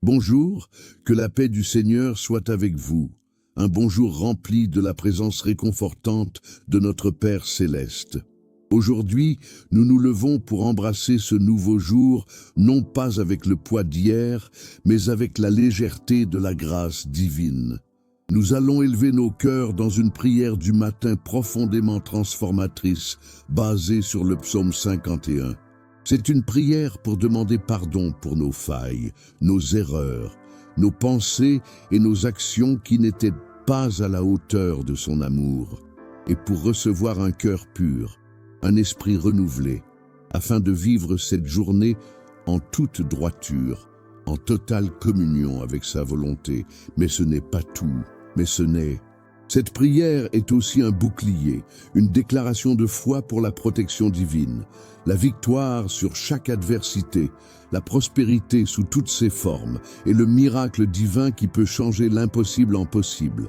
Bonjour, que la paix du Seigneur soit avec vous. Un bonjour rempli de la présence réconfortante de notre Père céleste. Aujourd'hui, nous nous levons pour embrasser ce nouveau jour, non pas avec le poids d'hier, mais avec la légèreté de la grâce divine. Nous allons élever nos cœurs dans une prière du matin profondément transformatrice, basée sur le psaume 51. C'est une prière pour demander pardon pour nos failles, nos erreurs, nos pensées et nos actions qui n'étaient pas à la hauteur de son amour, et pour recevoir un cœur pur, un esprit renouvelé, afin de vivre cette journée en toute droiture, en totale communion avec sa volonté. Mais ce n'est pas tout, Cette prière est aussi un bouclier, une déclaration de foi pour la protection divine, la victoire sur chaque adversité, la prospérité sous toutes ses formes et le miracle divin qui peut changer l'impossible en possible.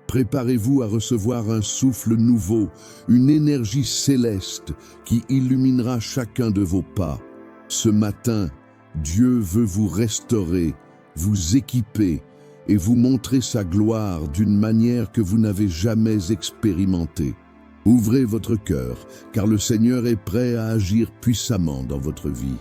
Préparez-vous à recevoir un souffle nouveau, une énergie céleste qui illuminera chacun de vos pas. Ce matin, Dieu veut vous restaurer, vous équiper et vous montrer sa gloire d'une manière que vous n'avez jamais expérimentée. Ouvrez votre cœur, car le Seigneur est prêt à agir puissamment dans votre vie.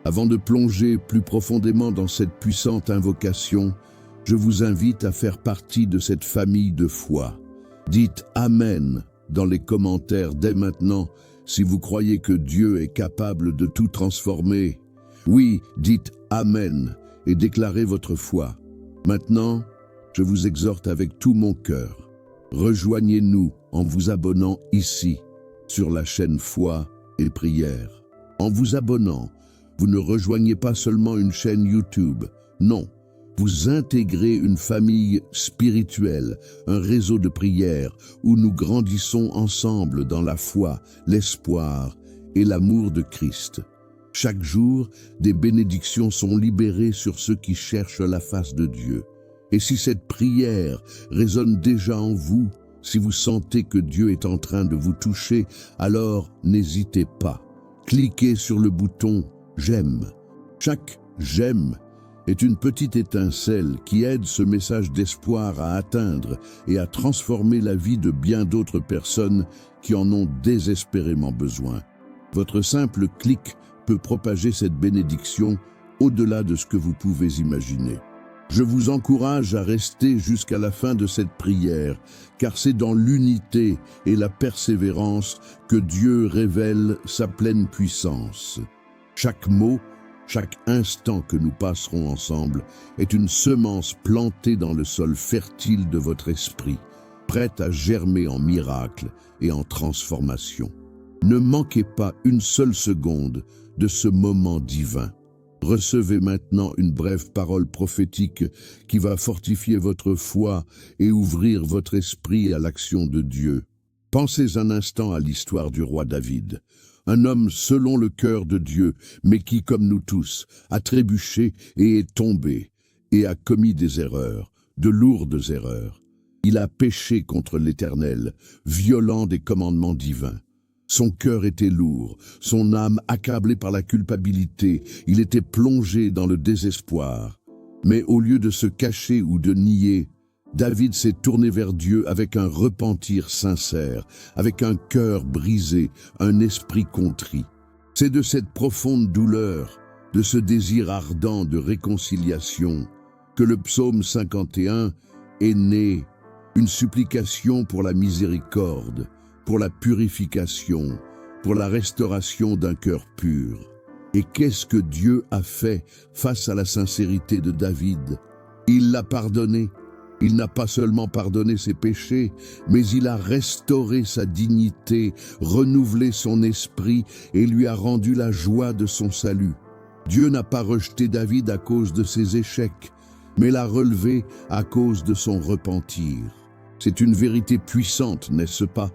Avant de plonger plus profondément dans cette puissante invocation, je vous invite à faire partie de cette famille de foi. Dites « Amen » dans les commentaires dès maintenant si vous croyez que Dieu est capable de tout transformer. Oui, dites « Amen » et déclarez votre foi. Maintenant, je vous exhorte avec tout mon cœur. Rejoignez-nous en vous abonnant ici, sur la chaîne Foi et Prière. En vous abonnant, vous ne rejoignez pas seulement une chaîne YouTube, non. Vous intégrez une famille spirituelle, un réseau de prière où nous grandissons ensemble dans la foi, l'espoir et l'amour de Christ. Chaque jour, des bénédictions sont libérées sur ceux qui cherchent la face de Dieu. Et si cette prière résonne déjà en vous, si vous sentez que Dieu est en train de vous toucher, alors n'hésitez pas. Cliquez sur le bouton « J'aime ». Chaque « J'aime » est une petite étincelle qui aide ce message d'espoir à atteindre et à transformer la vie de bien d'autres personnes qui en ont désespérément besoin. Votre simple clic peut propager cette bénédiction au-delà de ce que vous pouvez imaginer. Je vous encourage à rester jusqu'à la fin de cette prière, car c'est dans l'unité et la persévérance que Dieu révèle sa pleine puissance. Chaque mot, chaque instant que nous passerons ensemble est une semence plantée dans le sol fertile de votre esprit, prête à germer en miracles et en transformation. Ne manquez pas une seule seconde de ce moment divin. Recevez maintenant une brève parole prophétique qui va fortifier votre foi et ouvrir votre esprit à l'action de Dieu. Pensez un instant à l'histoire du roi David, un homme selon le cœur de Dieu, mais qui, comme nous tous, a trébuché et est tombé, et a commis des erreurs, de lourdes erreurs. Il a péché contre l'Éternel, violant des commandements divins. Son cœur était lourd, son âme accablée par la culpabilité, il était plongé dans le désespoir. Mais au lieu de se cacher ou de nier, David s'est tourné vers Dieu avec un repentir sincère, avec un cœur brisé, un esprit contrit. C'est de cette profonde douleur, de ce désir ardent de réconciliation, que le psaume 51 est né, une supplication pour la miséricorde, pour la purification, pour la restauration d'un cœur pur. Et qu'est-ce que Dieu a fait face à la sincérité de David? Il l'a pardonné. Il n'a pas seulement pardonné ses péchés, mais il a restauré sa dignité, renouvelé son esprit et lui a rendu la joie de son salut. Dieu n'a pas rejeté David à cause de ses échecs, mais l'a relevé à cause de son repentir. C'est une vérité puissante, n'est-ce pas?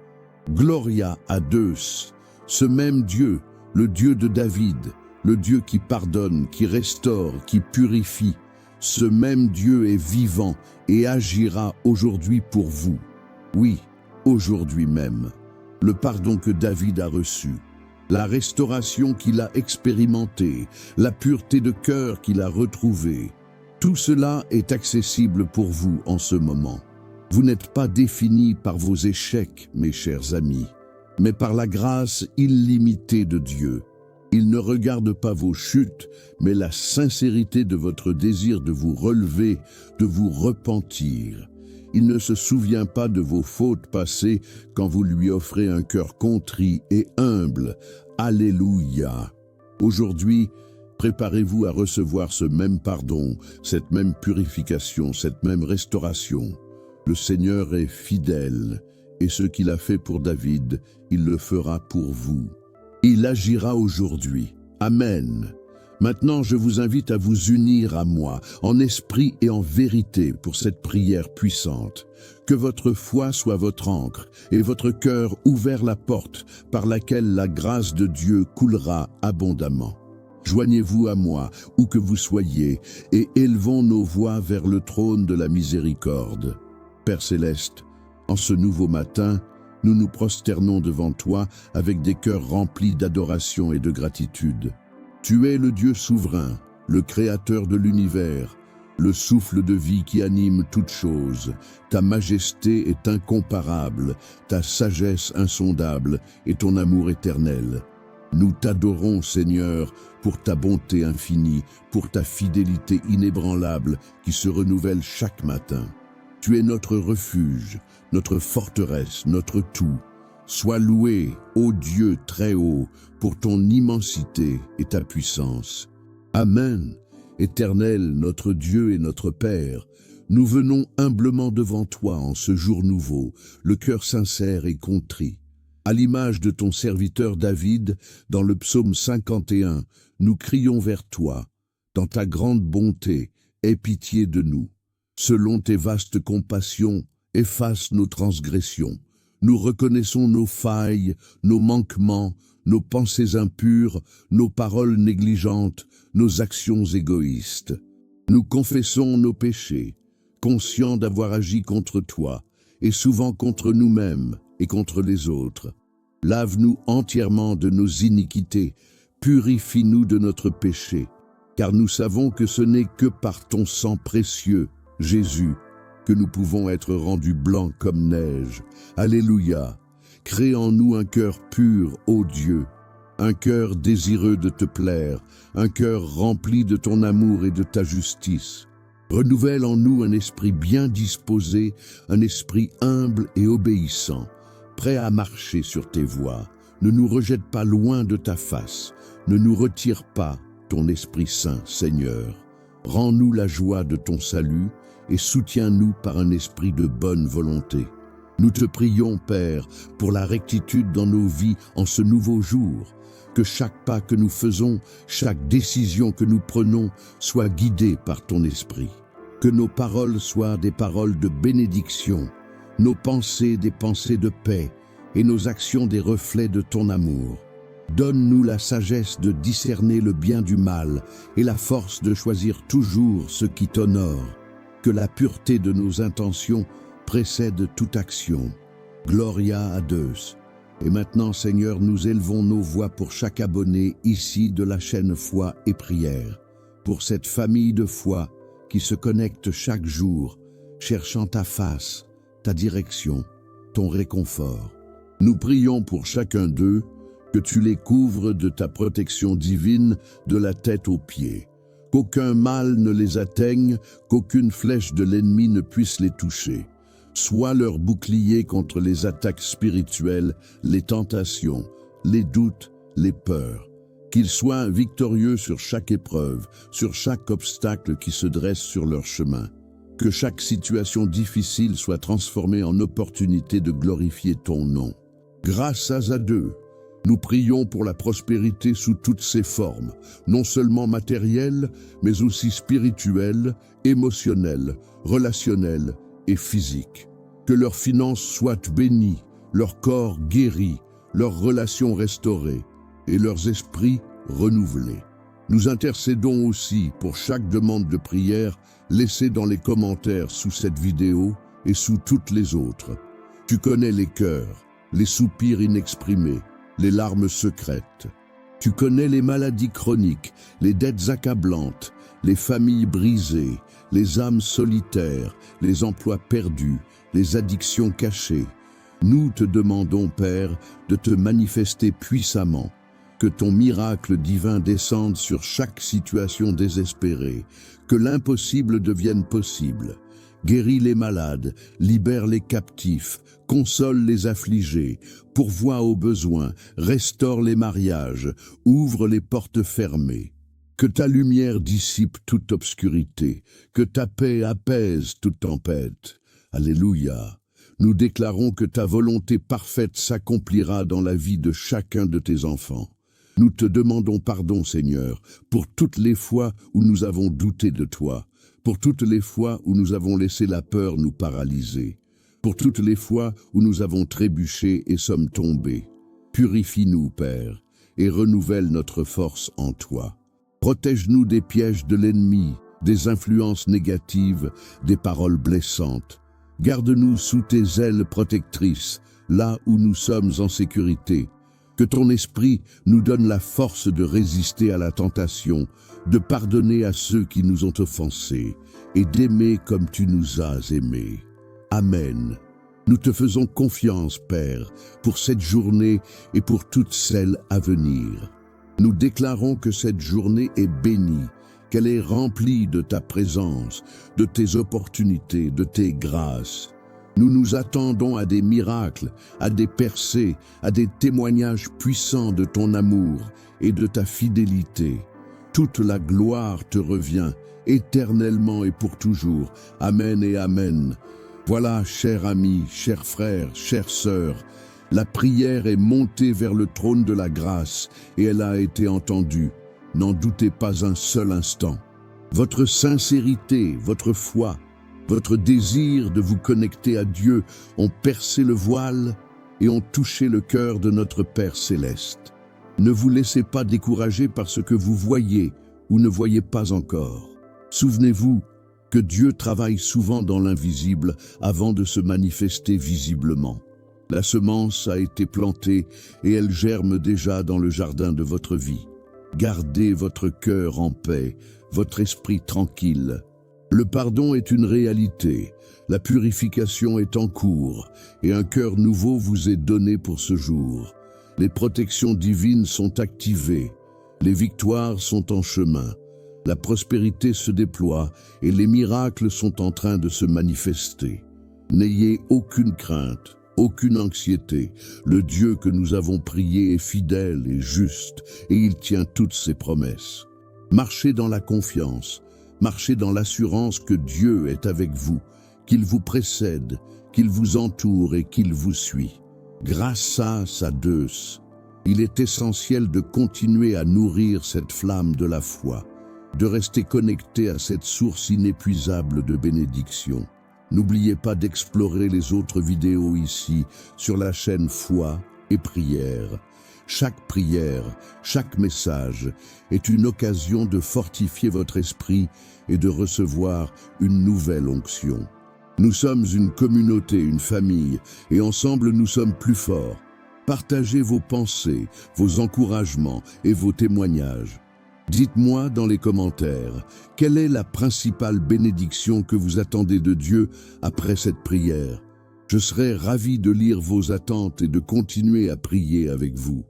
Gloria à Deus, ce même Dieu, le Dieu de David, le Dieu qui pardonne, qui restaure, qui purifie. Ce même Dieu est vivant et agira aujourd'hui pour vous. Oui, aujourd'hui même. Le pardon que David a reçu, la restauration qu'il a expérimentée, la pureté de cœur qu'il a retrouvée, Tout cela est accessible pour vous en ce moment. Vous n'êtes pas définis par vos échecs, mes chers amis, mais par la grâce illimitée de Dieu. Il ne regarde pas vos chutes, mais la sincérité de votre désir de vous relever, de vous repentir. Il ne se souvient pas de vos fautes passées quand vous lui offrez un cœur contrit et humble. Alléluia! Aujourd'hui, préparez-vous à recevoir ce même pardon, cette même purification, cette même restauration. Le Seigneur est fidèle, et ce qu'il a fait pour David, il le fera pour vous. Il agira aujourd'hui. Amen. Maintenant, je vous invite à vous unir à moi, en esprit et en vérité, pour cette prière puissante. Que votre foi soit votre ancre, et votre cœur ouvert la porte par laquelle la grâce de Dieu coulera abondamment. Joignez-vous à moi, où que vous soyez, et élevons nos voix vers le trône de la miséricorde. Père céleste, en ce nouveau matin, nous nous prosternons devant toi avec des cœurs remplis d'adoration et de gratitude. Tu es le Dieu souverain, le Créateur de l'univers, le souffle de vie qui anime toutes choses. Ta majesté est incomparable, ta sagesse insondable et ton amour éternel. Nous t'adorons, Seigneur, pour ta bonté infinie, pour ta fidélité inébranlable qui se renouvelle chaque matin. Tu es notre refuge, notre forteresse, notre tout. Sois loué, ô Dieu très haut, pour ton immensité et ta puissance. Amen. Éternel, notre Dieu et notre Père, nous venons humblement devant toi en ce jour nouveau, le cœur sincère et contrit. À l'image de ton serviteur David, dans le psaume 51, nous crions vers toi. Dans ta grande bonté, aie pitié de nous. Selon tes vastes compassions, efface nos transgressions. Nous reconnaissons nos failles, nos manquements, nos pensées impures, nos paroles négligentes, nos actions égoïstes. Nous confessons nos péchés, conscients d'avoir agi contre toi, et souvent contre nous-mêmes et contre les autres. Lave-nous entièrement de nos iniquités, purifie-nous de notre péché, car nous savons que ce n'est que par ton sang précieux, Jésus, que nous pouvons être rendus blancs comme neige. Alléluia! Crée en nous un cœur pur, ô Dieu, un cœur désireux de te plaire, un cœur rempli de ton amour et de ta justice. Renouvelle en nous un esprit bien disposé, un esprit humble et obéissant, prêt à marcher sur tes voies. Ne nous rejette pas loin de ta face, ne nous retire pas ton Esprit Saint, Seigneur. Rends-nous la joie de ton salut et soutiens-nous par un esprit de bonne volonté. Nous te prions, Père, pour la rectitude dans nos vies en ce nouveau jour. Que chaque pas que nous faisons, chaque décision que nous prenons soit guidée par ton esprit. Que nos paroles soient des paroles de bénédiction, nos pensées des pensées de paix et nos actions des reflets de ton amour. Donne-nous la sagesse de discerner le bien du mal et la force de choisir toujours ce qui t'honore. Que la pureté de nos intentions précède toute action. Gloria a Deus. Et maintenant, Seigneur, nous élevons nos voix pour chaque abonné ici de la chaîne Foi et Prière, pour cette famille de foi qui se connecte chaque jour, cherchant ta face, ta direction, ton réconfort. Nous prions pour chacun d'eux, que tu les couvres de ta protection divine de la tête aux pieds. Qu'aucun mal ne les atteigne, qu'aucune flèche de l'ennemi ne puisse les toucher. Sois leur bouclier contre les attaques spirituelles, les tentations, les doutes, les peurs. Qu'ils soient victorieux sur chaque épreuve, sur chaque obstacle qui se dresse sur leur chemin. Que chaque situation difficile soit transformée en opportunité de glorifier ton nom. Grâce à Dieu, nous prions pour la prospérité sous toutes ses formes, non seulement matérielle, mais aussi spirituelle, émotionnelle, relationnelle et physique. Que leurs finances soient bénies, leur corps guéri, leurs relations restaurées et leurs esprits renouvelés. Nous intercédons aussi pour chaque demande de prière laissée dans les commentaires sous cette vidéo et sous toutes les autres. Tu connais les cœurs, les soupirs inexprimés, les larmes secrètes. Tu connais les maladies chroniques, les dettes accablantes, les familles brisées, les âmes solitaires, les emplois perdus, les addictions cachées. Nous te demandons, Père, de te manifester puissamment, que ton miracle divin descende sur chaque situation désespérée, que l'impossible devienne possible. Guéris les malades, libère les captifs, console les affligés, pourvois aux besoins, restaure les mariages, ouvre les portes fermées. Que ta lumière dissipe toute obscurité, que ta paix apaise toute tempête. Alléluia. Nous déclarons que ta volonté parfaite s'accomplira dans la vie de chacun de tes enfants. Nous te demandons pardon, Seigneur, pour toutes les fois où nous avons douté de toi, pour toutes les fois où nous avons laissé la peur nous paralyser, pour toutes les fois où nous avons trébuché et sommes tombés. Purifie-nous, Père, et renouvelle notre force en toi. Protège-nous des pièges de l'ennemi, des influences négatives, des paroles blessantes. Garde-nous sous tes ailes protectrices, là où nous sommes en sécurité. Que ton esprit nous donne la force de résister à la tentation, de pardonner à ceux qui nous ont offensés et d'aimer comme tu nous as aimés. Amen. Nous te faisons confiance, Père, pour cette journée et pour toutes celles à venir. Nous déclarons que cette journée est bénie, qu'elle est remplie de ta présence, de tes opportunités, de tes grâces. Nous nous attendons à des miracles, à des percées, à des témoignages puissants de ton amour et de ta fidélité. Toute la gloire te revient, éternellement et pour toujours. Amen et Amen. Voilà, chers amis, chers frères, chères sœurs, la prière est montée vers le trône de la grâce et elle a été entendue. N'en doutez pas un seul instant. Votre sincérité, votre foi, votre désir de vous connecter à Dieu ont percé le voile et ont touché le cœur de notre Père céleste. Ne vous laissez pas décourager par ce que vous voyez ou ne voyez pas encore. Souvenez-vous que Dieu travaille souvent dans l'invisible avant de se manifester visiblement. La semence a été plantée et elle germe déjà dans le jardin de votre vie. Gardez votre cœur en paix, votre esprit tranquille. Le pardon est une réalité, la purification est en cours et un cœur nouveau vous est donné pour ce jour. Les protections divines sont activées, les victoires sont en chemin, la prospérité se déploie et les miracles sont en train de se manifester. N'ayez aucune crainte, aucune anxiété. Le Dieu que nous avons prié est fidèle et juste et il tient toutes ses promesses. Marchez dans la confiance, marchez dans l'assurance que Dieu est avec vous, qu'il vous précède, qu'il vous entoure et qu'il vous suit. Grâce à Deus, il est essentiel de continuer à nourrir cette flamme de la foi, de rester connecté à cette source inépuisable de bénédiction. N'oubliez pas d'explorer les autres vidéos ici sur la chaîne Foi et Prière. Chaque prière, chaque message est une occasion de fortifier votre esprit et de recevoir une nouvelle onction. Nous sommes une communauté, une famille, et ensemble nous sommes plus forts. Partagez vos pensées, vos encouragements et vos témoignages. Dites-moi dans les commentaires, quelle est la principale bénédiction que vous attendez de Dieu après cette prière? Je serai ravi de lire vos attentes et de continuer à prier avec vous.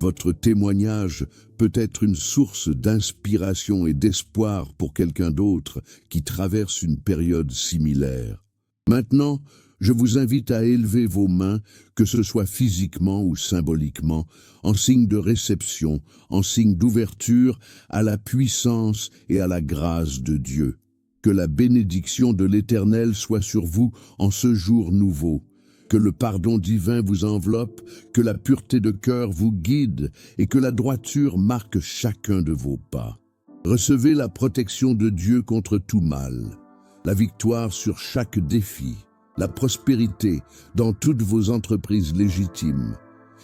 Votre témoignage peut être une source d'inspiration et d'espoir pour quelqu'un d'autre qui traverse une période similaire. Maintenant, je vous invite à élever vos mains, que ce soit physiquement ou symboliquement, en signe de réception, en signe d'ouverture à la puissance et à la grâce de Dieu. Que la bénédiction de l'Éternel soit sur vous en ce jour nouveau. Que le pardon divin vous enveloppe, que la pureté de cœur vous guide et que la droiture marque chacun de vos pas. Recevez la protection de Dieu contre tout mal, la victoire sur chaque défi, la prospérité dans toutes vos entreprises légitimes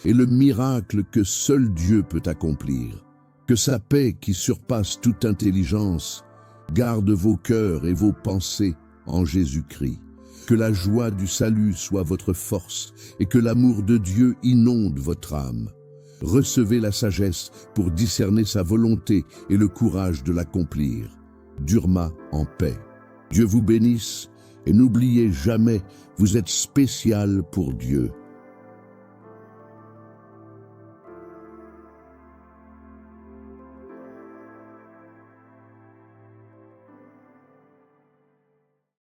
et le miracle que seul Dieu peut accomplir. Que sa paix qui surpasse toute intelligence garde vos cœurs et vos pensées en Jésus-Christ. Que la joie du salut soit votre force et que l'amour de Dieu inonde votre âme. Recevez la sagesse pour discerner sa volonté et le courage de l'accomplir. Durma en paix. Dieu vous bénisse et n'oubliez jamais, vous êtes spécial pour Dieu.